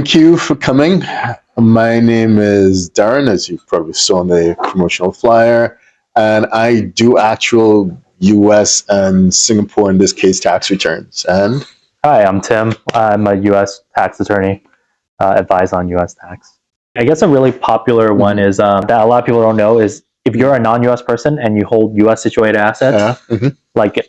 Thank you for coming. My name is Darren, as you probably saw on the promotional flyer, and I do actual US and Singapore, in this case, tax returns. And Hi, I'm Tim. I'm a U.S. tax attorney, advise on U.S. tax. I guess a really popular one is that a lot of people don't know is if you're a non-U.S. person and you hold U.S. situated assets, like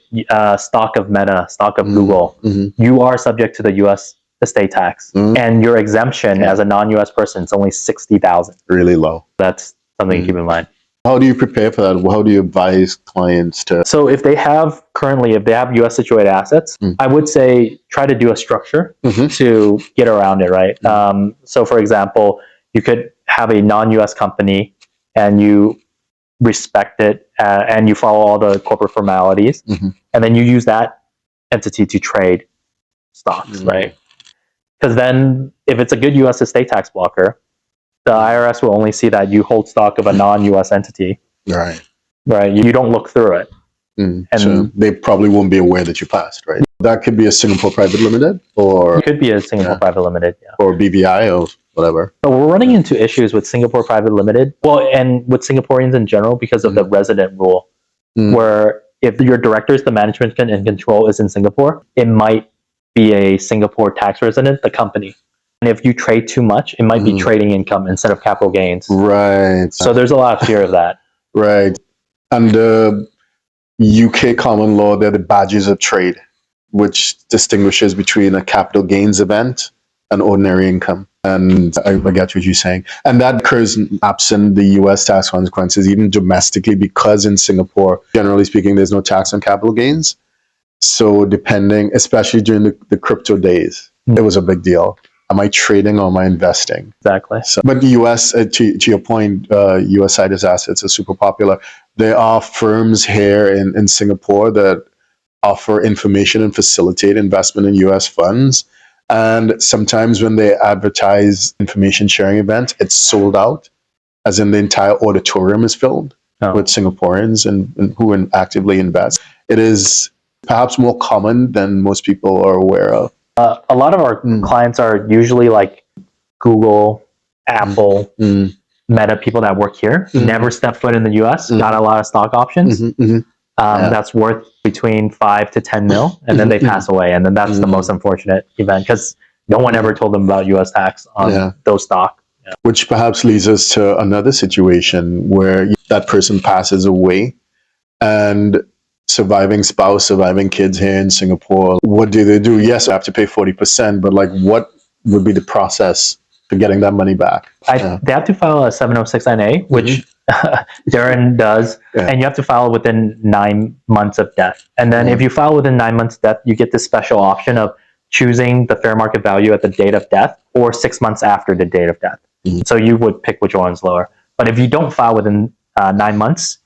stock of Meta, stock of Google, you are subject to the U.S. estate tax, and your exemption as a non-U.S. person is only $60,000. Really low. That's something to keep in mind. How do you prepare for that? How do you advise clients to? So if they have U.S. situated assets, I would say try to do a structure to get around it, right? So for example, you could have a non-U.S. company and you respect it and you follow all the corporate formalities, and then you use that entity to trade stocks, right? Because then if it's a good U.S. estate tax blocker, the IRS will only see that you hold stock of a non-U.S. entity. Right. You don't look through it. And so they probably won't be aware that you passed, right? That could be a Singapore Private Limited, or it could be a Singapore Private Limited, or BVI or whatever. But we're running into issues with Singapore Private Limited, and with Singaporeans in general because of the resident rule, where if your directors, the management and control is in Singapore, it might be a Singapore tax resident, the company. And if you trade too much, it might be trading income instead of capital gains. Right. So there's a lot of fear of that. Right. Under UK common law, they're the badges of trade, which distinguishes between a capital gains event and ordinary income. And I get what you're saying. And that occurs absent the US tax consequences, even domestically, because in Singapore, generally speaking, there's no tax on capital gains. So depending, especially during the crypto days, it was a big deal. Am I trading or am I investing? Exactly. So, but the US, to your point, US cited assets are super popular. There are firms here in Singapore that offer information and facilitate investment in US funds. And sometimes when they advertise information sharing events, it's sold out, as in the entire auditorium is filled with Singaporeans and who actively invest. It is perhaps more common than most people are aware of. A lot of our clients are usually like Google, Apple, Meta people that work here, never step foot in the US, got a lot of stock options. That's worth between 5 to 10 mil, and then they pass away. And then that's the most unfortunate event because no one ever told them about US tax on those stock. Which perhaps leads us to another situation where that person passes away and surviving spouse, surviving kids here in Singapore, what do they do? Yes, I have to pay 40%, but like what would be the process for getting that money back? They have to file a 706NA, which Darren does, and you have to file within 9 months of death. And then if you file within 9 months of death, you get this special option of choosing the fair market value at the date of death or 6 months after the date of death. So you would pick which one's lower. But if you don't file within 9 months,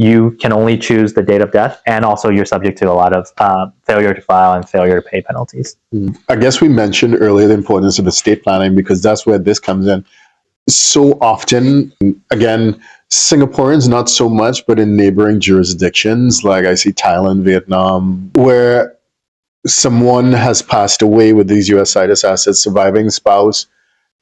you can only choose the date of death, and also you're subject to a lot of failure to file and failure to pay penalties. I guess we mentioned earlier the importance of estate planning because that's where this comes in. So often, again, Singaporeans not so much, but in neighboring jurisdictions, like I see Thailand, Vietnam, where someone has passed away with these US cited assets, surviving spouse,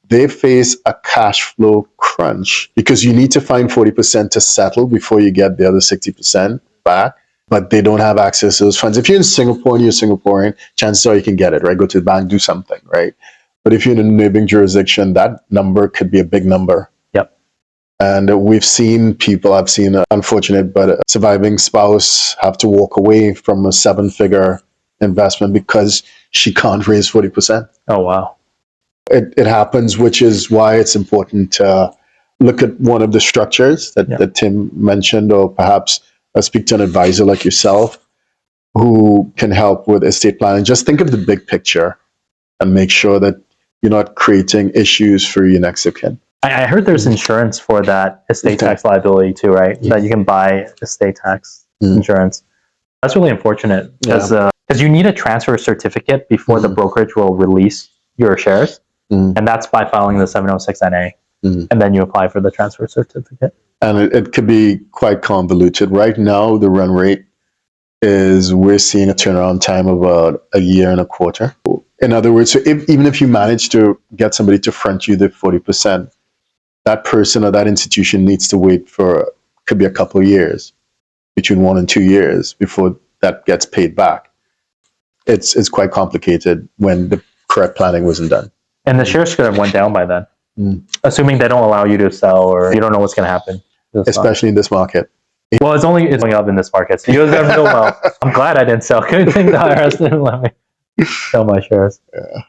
they face a cash flow crunch because you need to find 40% to settle before you get the other 60% back, but they don't have access to those funds. If you're in Singapore and you're Singaporean, chances are you can get it, right? Go to the bank, do something, right? But if you're in a neighboring jurisdiction, that number could be a big number. Yep. And we've seen people, I've seen unfortunate, but a surviving spouse have to walk away from a 7-figure investment because she can't raise 40%. Oh, wow. It happens, which is why it's important to look at one of the structures that Tim mentioned, or perhaps speak to an advisor like yourself who can help with estate planning. Just think of the big picture and make sure that you're not creating issues for your next of kin. I heard there's insurance for that estate tax liability too, right? That you can buy estate tax insurance. That's really unfortunate because you need a transfer certificate before the brokerage will release your shares. And that's by filing the 706NA. And then you apply for the transfer certificate. And it could be quite convoluted. Right now, the run rate is we're seeing a turnaround time of about 1.25 years. In other words, so even if you manage to get somebody to front you the 40%, that person or that institution needs to wait for, could be a couple of years, between 1 and 2 years before that gets paid back. It's quite complicated when the correct planning wasn't done. And the shares could have went down by then, assuming they don't allow you to sell, or you don't know what's going to happen. Especially in this market. Well, it's going up in this market. So you guys never know well. I'm glad I didn't sell. Good thing the IRS didn't let me sell my shares. Yeah.